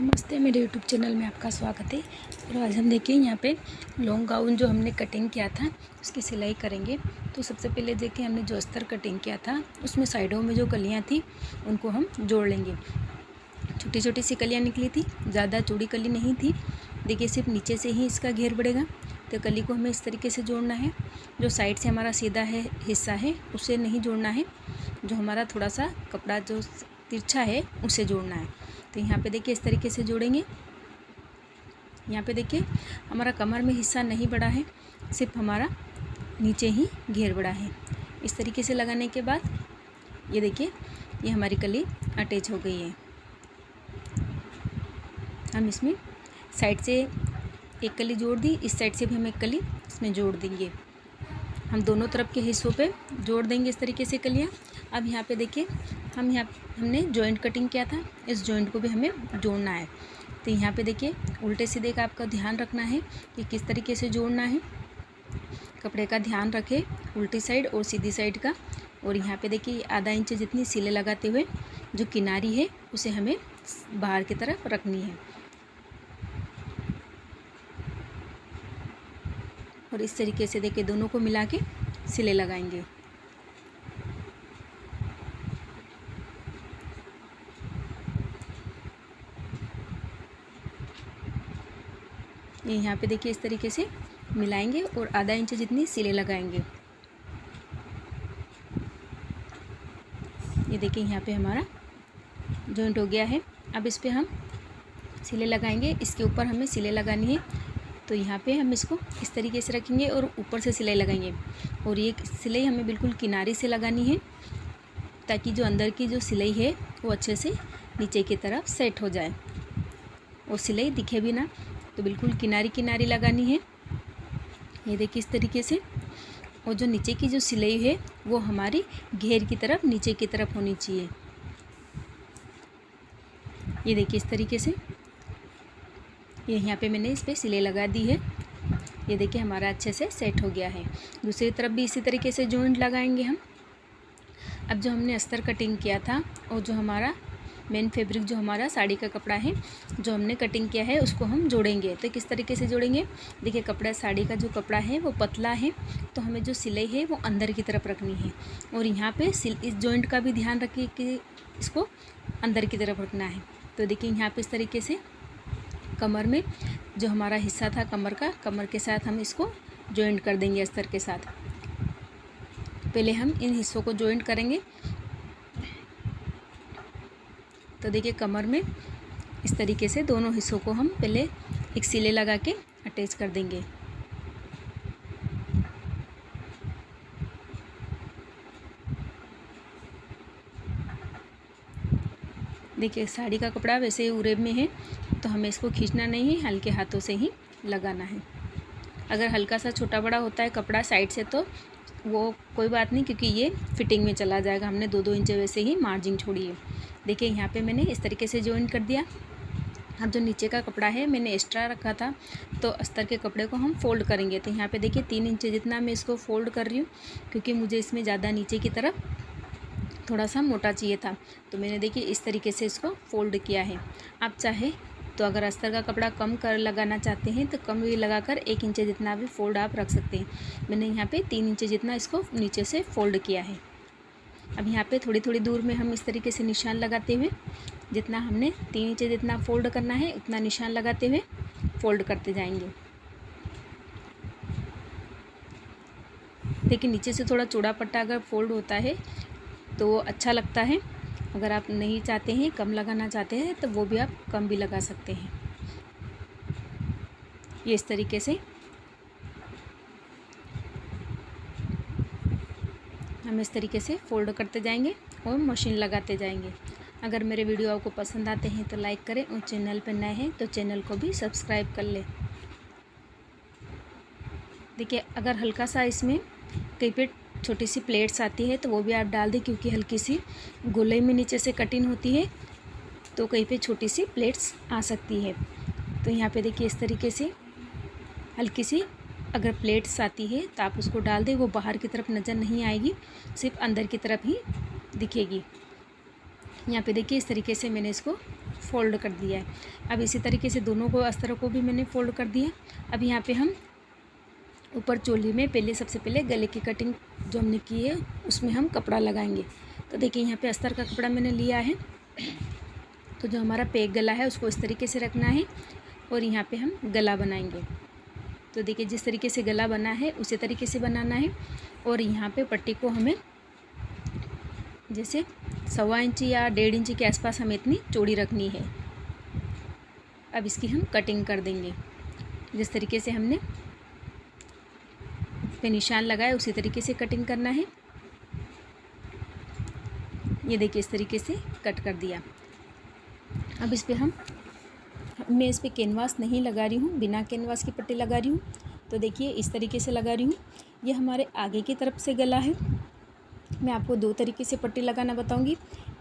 नमस्ते, मेरे YouTube channel में आपका स्वागत है। और आज हम देखिए यहाँ पे लॉन्ग गाउन जो हमने कटिंग किया था उसकी सिलाई करेंगे। तो सबसे पहले देखिए हमने जो अस्तर कटिंग किया था उसमें साइडों में जो कलियाँ थी उनको हम जोड़ लेंगे। छोटी छोटी सी कलियाँ निकली थी, ज़्यादा चौड़ी कली नहीं थी। देखिए सिर्फ नीचे से ही इसका घेर बढ़ेगा, तो कली को हमें इस तरीके से जोड़ना है। जो साइड से हमारा सीधा है हिस्सा है उसे नहीं जोड़ना है, जो हमारा थोड़ा सा कपड़ा जो तिरछा है उसे जोड़ना है। तो यहाँ पे देखिए इस तरीके से जोड़ेंगे। यहाँ पे देखिए हमारा कमर में हिस्सा नहीं बढ़ा है, सिर्फ हमारा नीचे ही घेर बढ़ा है। इस तरीके से लगाने के बाद ये देखिए ये हमारी कली अटैच हो गई है। हम इसमें साइड से एक कली जोड़ दी, इस साइड से भी हम एक कली इसमें जोड़ देंगे। हम दोनों तरफ के हिस्सों पे जोड़ देंगे इस तरीके से कलियाँ। अब यहाँ पे देखिए हमने जॉइंट कटिंग किया था, इस जॉइंट को भी हमें जोड़ना है। तो यहाँ पे देखिए उल्टे सीधे का आपका ध्यान रखना है कि किस तरीके से जोड़ना है। कपड़े का ध्यान रखें उल्टी साइड और सीधी साइड का। और यहाँ पे देखिए आधा इंच जितनी सिले लगाते हुए जो किनारी है उसे हमें बाहर की तरफ रखनी है। और इस तरीके से देखिए दोनों को मिला के सिले लगाएंगे। ये यहाँ पे देखिए इस तरीके से मिलाएंगे और आधा इंच जितनी सिले लगाएंगे। ये देखिए यहाँ पे हमारा जॉइंट हो गया है। अब इस पे हम सिले लगाएंगे, इसके ऊपर हमें सिले लगानी है। तो यहाँ पे हम इसको इस तरीके से रखेंगे और ऊपर से सिलाई लगाएंगे। और ये सिलाई हमें बिल्कुल किनारे से लगानी है ताकि जो अंदर की जो सिलाई है वो अच्छे से नीचे की तरफ सेट हो जाए और सिलाई दिखे भी ना। तो बिल्कुल किनारी किनारी लगानी है, ये देखिए इस तरीके से। और जो नीचे की जो सिलाई है वो हमारी घेर की तरफ नीचे की तरफ होनी चाहिए। ये देखिए इस तरीके से ये यहाँ पे मैंने इस पर सिलाई लगा दी है। ये देखिए हमारा अच्छे से सेट हो गया है। दूसरी तरफ भी इसी तरीके से जॉइंट लगाएंगे हम। अब जो हमने अस्तर कटिंग किया था और जो हमारा मेन फैब्रिक जो हमारा साड़ी का कपड़ा है जो हमने कटिंग किया है उसको हम जोड़ेंगे। तो किस तरीके से जोड़ेंगे, देखिए कपड़ा साड़ी का जो कपड़ा है वो पतला है, तो हमें जो सिलाई है वो अंदर की तरफ रखनी है। और यहाँ पे इस जॉइंट का भी ध्यान रखिए कि इसको अंदर की तरफ रखना है। तो देखिए यहाँ पे इस तरीके से कमर में जो हमारा हिस्सा था कमर के साथ हम इसको जॉइंट कर देंगे अस्तर के साथ। पहले हम इन हिस्सों को जॉइंट करेंगे। तो देखिए कमर में इस तरीके से दोनों हिस्सों को हम पहले एक सिले लगा के अटैच कर देंगे। देखिए साड़ी का कपड़ा वैसे उरेब में है तो हमें इसको खींचना नहीं है, हल्के हाथों से ही लगाना है। अगर हल्का सा छोटा बड़ा होता है कपड़ा साइड से तो वो कोई बात नहीं, क्योंकि ये फिटिंग में चला जाएगा। हमने 2-2 इंच वैसे ही मार्जिन छोड़ी है। देखिए यहाँ पे मैंने इस तरीके से जॉइंट कर दिया। अब जो नीचे का कपड़ा है मैंने एक्स्ट्रा रखा था, तो अस्तर के कपड़े को हम फोल्ड करेंगे। तो यहाँ पे देखिए 3 इंच जितना मैं इसको फोल्ड कर रही हूँ, क्योंकि मुझे इसमें ज़्यादा नीचे की तरफ थोड़ा सा मोटा चाहिए था। तो मैंने देखिए इस तरीके से इसको फोल्ड किया है। आप चाहे तो अगर अस्तर का कपड़ा कम कर लगाना चाहते हैं तो कम भी लगाकर 1 इंच जितना भी फोल्ड आप रख सकते हैं। मैंने यहाँ पे 3 इंच जितना इसको नीचे से फोल्ड किया है। अब यहाँ पे थोड़ी थोड़ी दूर में हम इस तरीके से निशान लगाते हुए जितना हमने 3 इंच जितना फोल्ड करना है उतना निशान लगाते हुए फोल्ड करते जाएंगे। देखिए नीचे से थोड़ा चौड़ा पट्टा अगर फोल्ड होता है तो वो अच्छा लगता है। अगर आप नहीं चाहते हैं, कम लगाना चाहते हैं, तो वो भी आप कम भी लगा सकते हैं। ये इस तरीके से हम इस तरीके से फोल्ड करते जाएंगे और मशीन लगाते जाएंगे। अगर मेरे वीडियो आपको पसंद आते हैं तो लाइक करें और चैनल पर नए हैं तो चैनल को भी सब्सक्राइब कर लें। देखिए अगर हल्का सा इसमें कहीं पे छोटी सी प्लेट्स आती है तो वो भी आप डाल दें, क्योंकि हल्की सी गोले में नीचे से कटिंग होती है तो कहीं पे छोटी सी प्लेट्स आ सकती है। तो यहाँ पे देखिए इस तरीके से हल्की सी अगर प्लेट्स आती है तो आप उसको डाल दें, वो बाहर की तरफ नज़र नहीं आएगी, सिर्फ अंदर की तरफ ही दिखेगी। यहाँ पे देखिए इस तरीके से मैंने इसको फोल्ड कर दिया है। अब इसी तरीके से दोनों को अस्तर को भी मैंने फोल्ड कर दिया। अब यहाँ पे हम ऊपर चोली में सबसे पहले गले की कटिंग जो हमने की है उसमें हम कपड़ा लगाएंगे। तो देखिए यहाँ पे अस्तर का कपड़ा मैंने लिया है। तो जो हमारा पैक गला है उसको इस तरीके से रखना है और यहाँ पे हम गला बनाएंगे। तो देखिए जिस तरीके से गला बना है उसी तरीके से बनाना है। और यहाँ पे पट्टी को हमें जैसे 1.25 इंच या 1.5 इंच के आसपास हमें इतनी चौड़ी रखनी है। अब इसकी हम कटिंग कर देंगे। जिस तरीके से हमने पे निशान लगाया उसी तरीके से कटिंग करना है। ये देखिए इस तरीके से कट कर दिया। अब इस पर मैं इस पर कैनवास नहीं लगा रही हूँ, बिना कैनवास की पट्टी लगा रही हूँ। तो देखिए इस तरीके से लगा रही हूँ। ये हमारे आगे की तरफ से गला है। मैं आपको 2 तरीके से पट्टी लगाना बताऊँगी।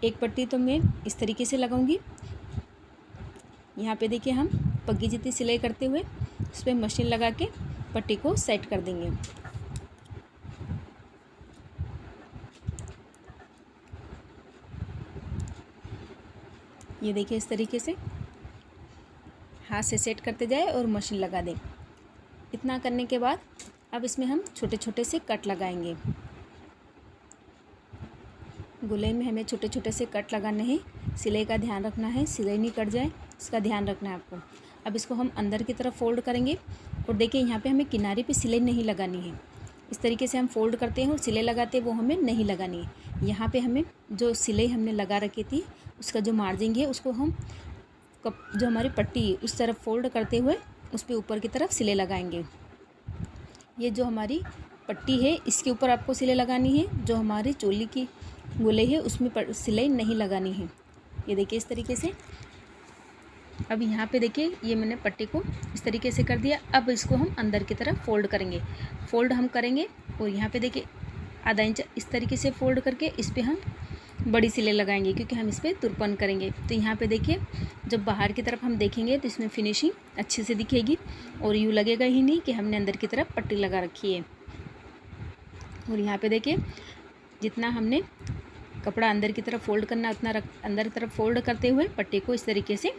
एक पट्टी तो मैं इस तरीके से लगाऊँगी। यहाँ पे देखिए हम पग्गी जितनी सिलाई करते हुए उस पर मशीन लगा के पट्टी को सेट कर देंगे। ये देखिए इस तरीके से हाथ से सेट करते जाए और मशीन लगा दें। इतना करने के बाद अब इसमें हम छोटे छोटे से कट लगाएंगे। गले में हमें छोटे छोटे से कट लगाने हैं। सिलाई का ध्यान रखना है, सिलाई नहीं कट जाए, इसका ध्यान रखना है आपको। अब इसको हम अंदर की तरफ फोल्ड करेंगे। और देखिए यहाँ पे हमें किनारे पे सिलाई नहीं लगानी है। इस तरीके से हम फोल्ड करते हैं और सिलाई लगाते हैं वो हमें नहीं लगानी है। यहाँ पे हमें जो सिलाई हमने लगा रखी थी उसका जो मार्जिन है उसको हम जो हमारी पट्टी है उस तरफ फोल्ड करते हुए उस पर ऊपर की तरफ सिलाई लगाएंगे। ये जो हमारी पट्टी है इसके ऊपर आपको सिलाई लगानी है। जो हमारी चोली की गोले है उसमें सिलाई नहीं लगानी है। ये देखिए इस तरीके से। अब यहाँ पे देखिए ये मैंने पट्टी को इस तरीके से कर दिया। अब इसको हम अंदर की तरफ फोल्ड करेंगे। फोल्ड हम करेंगे और यहाँ पे देखिए आधा इंच इस तरीके से फोल्ड करके इस पर हम बड़ी सिलाई लगाएंगे क्योंकि हम इस पर तुरपन करेंगे। तो यहाँ पे देखिए जब बाहर की तरफ हम देखेंगे तो इसमें फिनिशिंग अच्छे से दिखेगी और यूँ लगेगा ही नहीं कि हमने अंदर की तरफ पट्टी लगा रखी है। और यहाँ पे देखिए जितना हमने कपड़ा अंदर की तरफ फोल्ड करना उतना अंदर की तरफ फोल्ड करते हुए पट्टी को इस तरीके से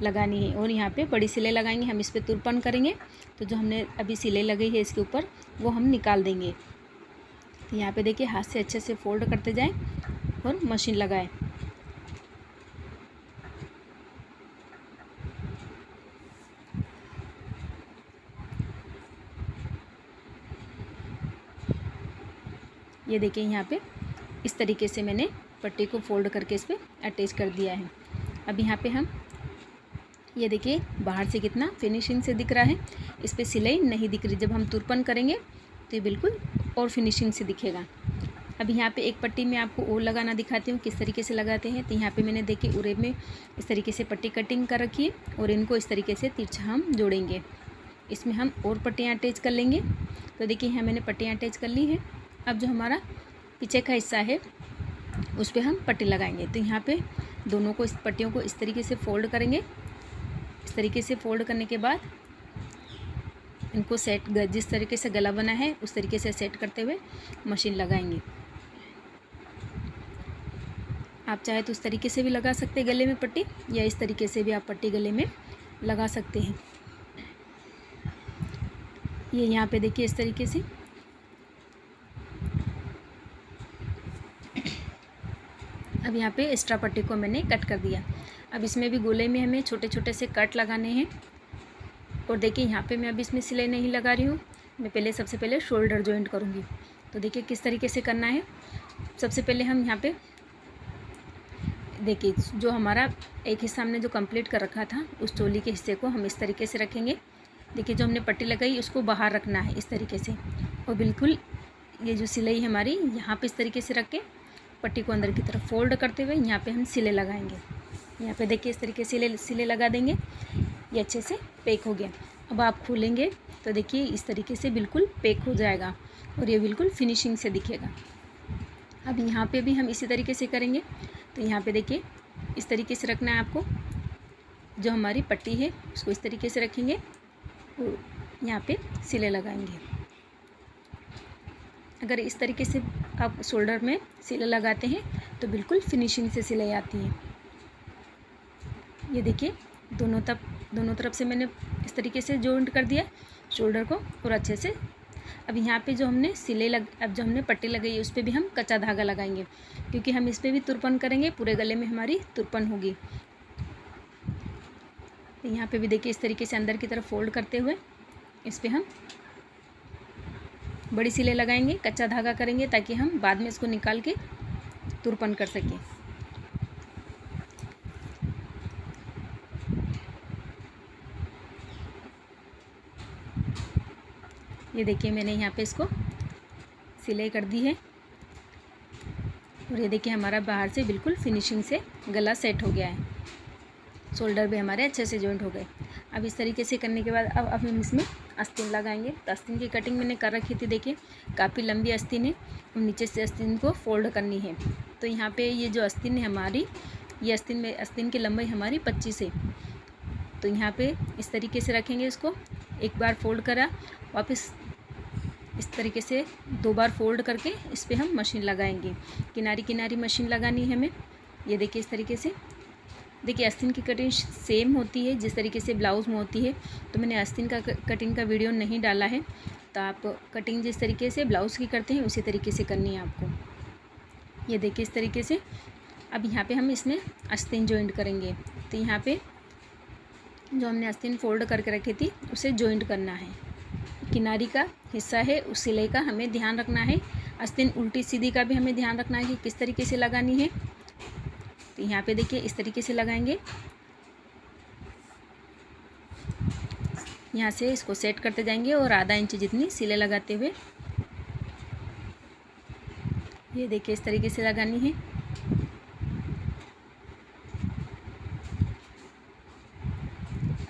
लगानी है। और यहाँ पे बड़ी सिलाई लगाएंगे, हम इस पर तुरपन करेंगे। तो जो हमने अभी सिलाई लगाई है इसके ऊपर वो हम निकाल देंगे। तो यहाँ पे देखिए हाथ से अच्छे से फोल्ड करते जाएं और मशीन लगाएं। ये देखिए यहाँ पे इस तरीके से मैंने पट्टी को फोल्ड करके इस पर अटैच कर दिया है। अब यहाँ पे हम ये देखिए बाहर से कितना फिनिशिंग से दिख रहा है, इस पर सिलाई नहीं दिख रही। जब हम तुरपन करेंगे तो ये बिल्कुल और फिनिशिंग से दिखेगा। अब यहाँ पे एक पट्टी में आपको और लगाना दिखाती हूँ किस तरीके से लगाते हैं। तो यहाँ पे मैंने देखिए उरे में इस तरीके से पट्टी कटिंग कर रखी है और इनको इस तरीके से तिरछा हम जोड़ेंगे। इसमें हम और पट्टियाँ अटैच कर लेंगे। तो देखिए यहाँ मैंने पट्टियाँ अटैच कर ली है। अब जो हमारा पीछे का हिस्सा है उस पर हम पट्टी लगाएंगे। तो यहाँ पे दोनों को इस पट्टियों को इस तरीके से फोल्ड करेंगे। इस तरीके से फोल्ड करने के बाद इनको सेट जिस तरीके से गला बना है उस तरीके से सेट करते हुए मशीन लगाएंगे। आप चाहे तो उस तरीके से भी लगा सकते हैं गले में पट्टी, या इस तरीके से भी आप पट्टी गले में लगा सकते हैं। ये यहाँ पे देखिए इस तरीके से। अब यहाँ पे एक्स्ट्रा पट्टी को मैंने कट कर दिया। अब इसमें भी गोले में हमें छोटे छोटे से कट लगाने हैं। और देखिए यहाँ पे मैं अभी इसमें सिलाई नहीं लगा रही हूँ, मैं सबसे पहले शोल्डर जॉइंट करूँगी। तो देखिए किस तरीके से करना है। सबसे पहले हम यहाँ पे देखिए जो हमारा एक हिस्सा हमने जो कंप्लीट कर रखा था उस चोली के हिस्से को हम इस तरीके से रखेंगे। देखिए जो हमने पट्टी लगाई उसको बाहर रखना है इस तरीके से, और बिल्कुल ये जो सिलाई हमारी यहाँ पे इस तरीके से रख के पट्टी को अंदर की तरफ फोल्ड करते हुए यहाँ पे हम सिलाई लगाएंगे। यहाँ पे देखिए इस तरीके से सिलाई लगा देंगे। ये अच्छे से पैक हो गया। अब आप खोलेंगे तो देखिए इस तरीके से बिल्कुल पैक हो जाएगा और ये बिल्कुल फिनिशिंग से दिखेगा। अब यहाँ पे भी हम इसी तरीके से करेंगे। तो यहाँ पे देखिए इस तरीके से रखना है आपको। जो हमारी पट्टी है उसको इस तरीके से रखेंगे और यहाँ पे सिलाई लगाएंगे। अगर इस तरीके से आप शोल्डर में सिलाई लगाते हैं तो बिल्कुल फिनिशिंग से सिलाई आती है। ये देखिए दोनों तरफ से मैंने इस तरीके से जॉइंट कर दिया शोल्डर को और अच्छे से। अब यहाँ पे जो हमने अब जो हमने पट्टी लगाई है उस पर भी हम कच्चा धागा लगाएंगे, क्योंकि हम इस पर भी तुरपन करेंगे, पूरे गले में हमारी तुरपन होगी। तो यहाँ पे भी देखिए इस तरीके से अंदर की तरफ फोल्ड करते हुए इस पर हम बड़ी सिलाई लगाएंगे, कच्चा धागा करेंगे, ताकि हम बाद में इसको निकाल के तुरपन कर सकें। ये देखिए मैंने यहाँ पे इसको सिलाई कर दी है और ये देखिए हमारा बाहर से बिल्कुल फिनिशिंग से गला सेट हो गया है, शोल्डर भी हमारे अच्छे से जॉइंट हो गए। अब इस तरीके से करने के बाद अब हम इसमें आस्तीन लगाएंगे। तो आस्तीन की कटिंग मैंने कर रखी थी, देखिए काफ़ी लंबी आस्तीन है, हम नीचे से आस्तीन को फोल्ड करनी है। तो यहाँ पे ये जो आस्तीन है हमारी, ये आस्तीन की लंबाई हमारी 25 है। तो यहाँ पे इस तरीके से रखेंगे इसको, एक बार फोल्ड करा, वापस इस तरीके से 2 बार फोल्ड करके इस पर हम मशीन लगाएंगे। किनारी मशीन लगानी है हमें। ये देखिए इस तरीके से, देखिए आस्तीन की कटिंग सेम होती है जिस तरीके से ब्लाउज़ में होती है। तो मैंने आस्तीन का कटिंग का वीडियो नहीं डाला है, तो आप कटिंग जिस तरीके से ब्लाउज़ की करते हैं उसी तरीके से करनी है आपको। ये देखिए इस तरीके से। अब यहाँ पे हम इसमें आस्तीन जॉइंट करेंगे। तो यहाँ पे जो हमने आस्तीन फोल्ड करके रखी थी उसे जॉइंट करना है। किनारी का हिस्सा है उस सिलाई का हमें ध्यान रखना है। आस्तीन उल्टी सीधी का भी हमें ध्यान रखना है कि किस तरीके से लगानी है। तो यहाँ पे देखिए इस तरीके से लगाएंगे, यहाँ से इसको सेट करते जाएंगे और आधा इंच जितनी सिलाई लगाते हुए ये देखिए इस तरीके से लगानी है।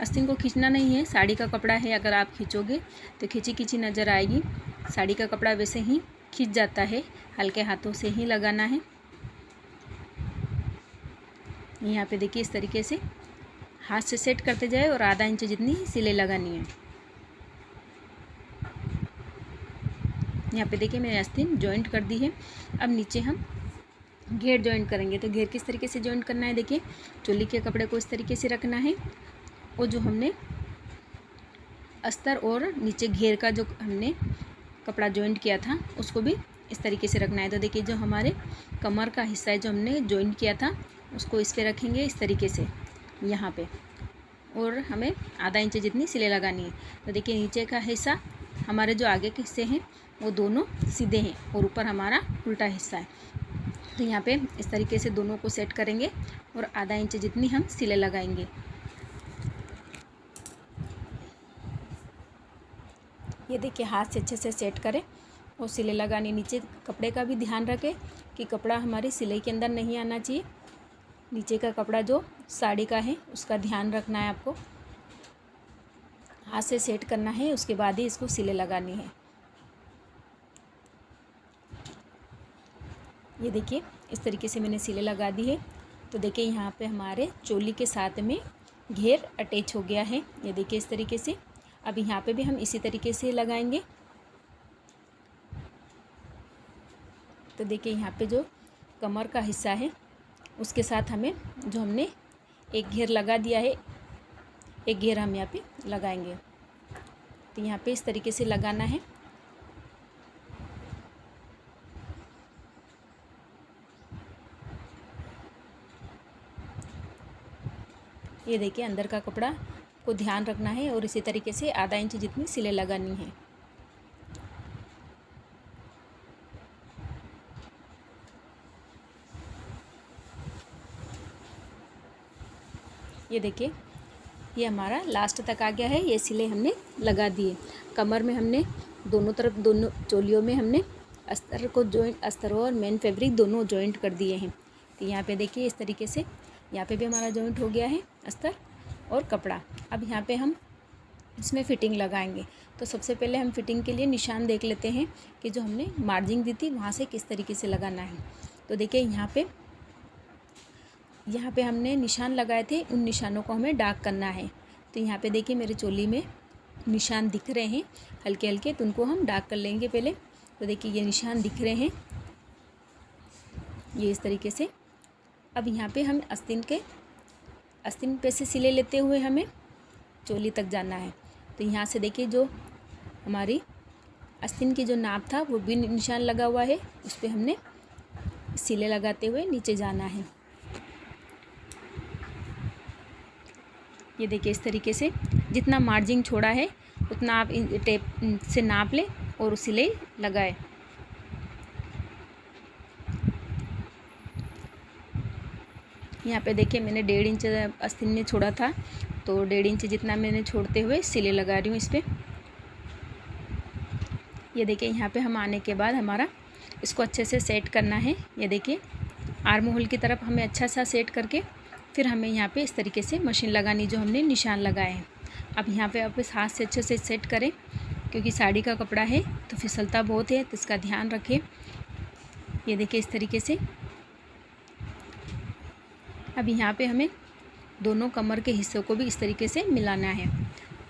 आस्तीन को खींचना नहीं है, साड़ी का कपड़ा है, अगर आप खींचोगे तो खींची खींची नज़र आएगी। साड़ी का कपड़ा वैसे ही खींच जाता है, हल्के हाथों से ही लगाना है। यहाँ पे देखिए इस तरीके से हाथ से सेट करते जाए और आधा इंच जितनी सिलाई लगानी है। यहाँ पे देखिए मैंने आस्तीन जॉइंट कर दी है। अब नीचे हम घेर जॉइंट करेंगे। तो घेर किस तरीके से जॉइंट करना है, देखिए चोली के कपड़े को इस तरीके से रखना है और जो हमने अस्तर और नीचे घेर का जो हमने कपड़ा जॉइंट किया था उसको भी इस तरीके से रखना है। तो देखिए जो हमारे कमर का हिस्सा है जो हमने जॉइंट किया था उसको इस पे रखेंगे इस तरीके से यहाँ पे, और हमें आधा इंच जितनी सिलाई लगानी है। तो देखिए नीचे का हिस्सा हमारे जो आगे के हिस्से हैं वो दोनों सीधे हैं और ऊपर हमारा उल्टा हिस्सा है। तो यहाँ पे इस तरीके से दोनों को सेट करेंगे और आधा इंच जितनी हम सिलाई लगाएंगे। ये देखिए हाथ से अच्छे से सेट करें और सिलाई लगानी। नीचे कपड़े का भी ध्यान रखें कि कपड़ा हमारी सिलाई के अंदर नहीं आना चाहिए। नीचे का कपड़ा जो साड़ी का है उसका ध्यान रखना है आपको, हाथ से सेट करना है, उसके बाद ही इसको सिलाई लगानी है। ये देखिए इस तरीके से मैंने सिलाई लगा दी है। तो देखिए यहाँ पे हमारे चोली के साथ में घेर अटैच हो गया है। ये देखिए इस तरीके से। अब यहाँ पे भी हम इसी तरीके से लगाएंगे। तो देखिए यहाँ पे जो कमर का हिस्सा है उसके साथ हमें जो हमने एक घेर लगा दिया है, एक घेर हम यहाँ पे लगाएंगे। तो यहाँ पे इस तरीके से लगाना है। ये देखिए अंदर का कपड़ा को ध्यान रखना है और इसी तरीके से आधा इंच जितनी सिलाई लगानी है। ये देखिए ये हमारा लास्ट तक आ गया है। ये सिलाई हमने लगा दी है। कमर में हमने दोनों तरफ, दोनों चोलियों में हमने अस्तर को जॉइंट, अस्तर और मेन फैब्रिक दोनों जॉइंट कर दिए हैं। तो यहाँ पे देखिए इस तरीके से यहाँ पे भी हमारा जॉइंट हो गया है अस्तर और कपड़ा। अब यहाँ पे हम इसमें फ़िटिंग लगाएंगे। तो सबसे पहले हम फिटिंग के लिए निशान देख लेते हैं कि जो हमने मार्जिंग दी थी वहाँ से किस तरीके से लगाना है। तो देखिए यहाँ पे हमने निशान लगाए थे, उन निशानों को हमें डार्क करना है। तो यहाँ पे देखिए मेरे चोली में निशान दिख रहे हैं हल्के हल्के, तो उनको हम डार्क कर लेंगे पहले। तो देखिए ये निशान दिख रहे हैं ये इस तरीके से। अब यहाँ पे हम आस्तीन के आस्तीन पे से सिले लेते हुए हमें चोली तक जाना है। तो यहाँ से देखिए जो हमारी आस्तीन की जो नाप था वो भी निशान लगा हुआ है, उस पर हमने सिले लगाते हुए नीचे जाना है। ये देखिए इस तरीके से जितना मार्जिन छोड़ा है उतना आप टेप से नाप लें और सिले लगाएं। यहाँ पे देखिए मैंने 1.5 इंच आस्तीन में छोड़ा था, तो 1.5 इंच जितना मैंने छोड़ते हुए सिले लगा रही हूँ इस पर। ये देखिए यहाँ पे हम आने के बाद हमारा इसको अच्छे से सेट करना है। ये देखिए आर्म होल की तरफ हमें अच्छा सा सेट करके फिर हमें यहाँ पे इस तरीके से मशीन लगानी, जो हमने निशान लगाए हैं। अब यहाँ पे आप इस हाथ से अच्छे से सेट करें, क्योंकि साड़ी का कपड़ा है तो फिसलता बहुत है, तो इसका ध्यान रखें। ये देखिए इस तरीके से। अब यहाँ पे हमें दोनों कमर के हिस्सों को भी इस तरीके से मिलाना है,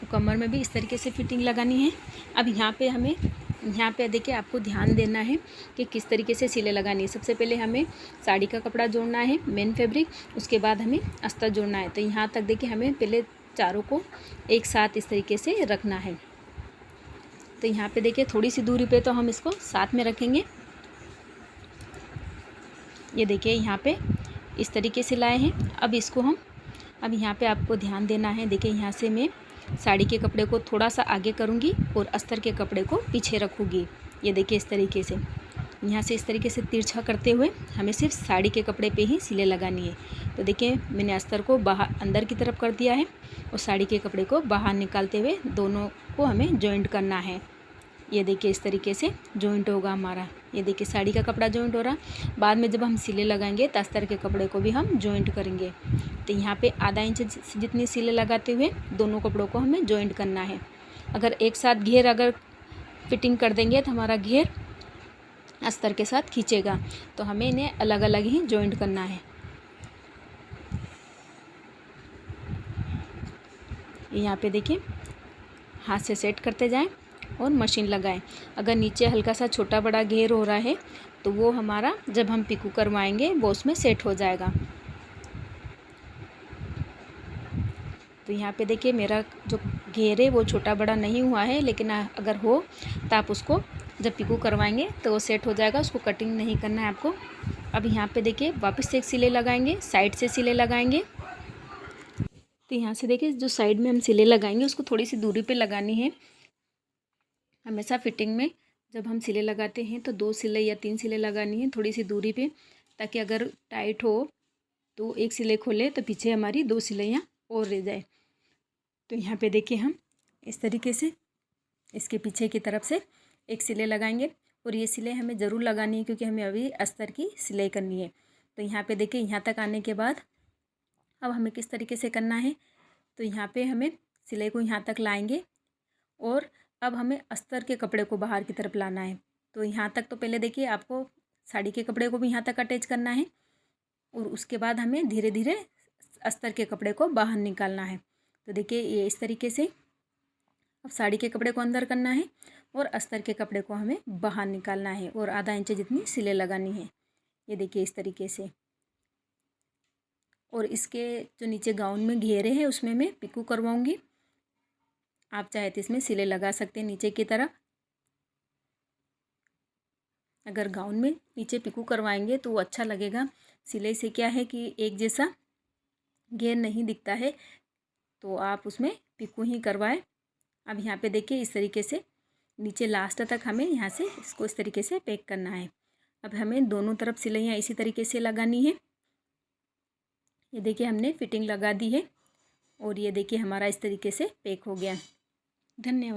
तो कमर में भी इस तरीके से फिटिंग लगानी है। अब यहाँ पे देखिए आपको ध्यान देना है कि किस तरीके से सिले लगानी है। सबसे पहले हमें साड़ी का कपड़ा जोड़ना है, मेन फैब्रिक, उसके बाद हमें अस्तर जोड़ना है। तो यहाँ तक देखिए हमें पहले चारों को एक साथ इस तरीके से रखना है। तो यहाँ पे देखिए थोड़ी सी दूरी पे तो हम इसको साथ में रखेंगे। ये देखिए यहाँ पे इस तरीके से लाए हैं। अब यहाँ पे आपको ध्यान देना है। देखिए यहाँ से मैं साड़ी के कपड़े को थोड़ा सा आगे करूँगी और अस्तर के कपड़े को पीछे रखूँगी। ये देखिए इस तरीके से यहाँ से इस तरीके से तिरछा करते हुए हमें सिर्फ साड़ी के कपड़े पे ही सिले लगानी है। तो देखिए मैंने अस्तर को बाहर अंदर की तरफ कर दिया है और साड़ी के कपड़े को बाहर निकालते हुए दोनों को हमें जॉइंट करना है। ये देखिए इस तरीके से जॉइंट होगा हमारा। ये देखिए साड़ी का कपड़ा जॉइंट हो रहा। बाद में जब हम सिले लगाएंगे तो अस्तर के कपड़े को भी हम जॉइंट करेंगे। तो यहाँ पे आधा इंच जितनी सिले लगाते हुए दोनों कपड़ों को हमें जॉइंट करना है। अगर एक साथ घेर अगर फिटिंग कर देंगे तो हमारा घेर अस्तर के साथ खींचेगा, तो हमें इन्हें अलग अलग ही जॉइंट करना है। यहाँ पे देखिए हाथ से सेट करते जाएं और मशीन लगाएं। अगर नीचे हल्का सा छोटा बड़ा घेर हो रहा है तो वो हमारा जब हम पिको करवाएंगे वो उसमें सेट हो जाएगा। तो यहाँ पे देखिए मेरा जो घेर है वो छोटा बड़ा नहीं हुआ है, लेकिन अगर हो तो आप उसको जब पिको करवाएंगे तो वो सेट हो जाएगा, उसको कटिंग नहीं करना है आपको। अब यहाँ पे देखिए वापस से एक सिले लगाएंगे, साइड से सिले लगाएंगे। तो यहाँ से देखिए जो साइड में हम सिले लगाएंगे उसको थोड़ी सी दूरी पे लगानी है। हमेशा फिटिंग में जब हम सिले लगाते हैं तो 2 सिले या 3 सिले लगानी है थोड़ी सी दूरी पे, ताकि अगर टाइट हो तो एक सिले खोले तो पीछे हमारी 2 सिलाइयाँ और रह जाए। तो यहाँ पे देखिए हम इस तरीके से इसके पीछे की तरफ से एक सिले लगाएंगे, और ये सिले हमें ज़रूर लगानी है क्योंकि हमें अभी अस्तर की सिलाई करनी है। तो यहाँ पे देखिए यहाँ तक आने के बाद अब हमें किस तरीके से करना है। तो यहाँ पे हमें सिलाई को यहाँ तक लाएंगे और अब हमें अस्तर के कपड़े को बाहर की तरफ लाना है। तो यहाँ तक तो पहले देखिए आपको साड़ी के कपड़े को भी यहाँ तक अटैच करना है, और उसके बाद हमें धीरे धीरे अस्तर के कपड़े को बाहर निकालना है। तो देखिए ये इस तरीके से अब साड़ी के कपड़े को अंदर करना है और अस्तर के कपड़े को हमें बाहर निकालना है, और आधा इंच जितनी सिलाई लगानी है। ये देखिए इस तरीके से। और इसके जो नीचे गाउन में घेरे हैं उसमें मैं पिको करवाऊँगी। आप चाहे तो इसमें सिले लगा सकते हैं नीचे की तरफ। अगर गाउन में नीचे पिको करवाएंगे तो वो अच्छा लगेगा। सिलाई से क्या है कि एक जैसा घेर नहीं दिखता है, तो आप उसमें पिको ही करवाएं। अब यहाँ पे देखिए इस तरीके से नीचे लास्ट तक हमें यहाँ से इसको इस तरीके से पैक करना है। अब हमें दोनों तरफ सिलाइयाँ इसी तरीके से लगानी है। ये देखिए हमने फिटिंग लगा दी है, और ये देखिए हमारा इस तरीके से पैक हो गया। धन्यवाद।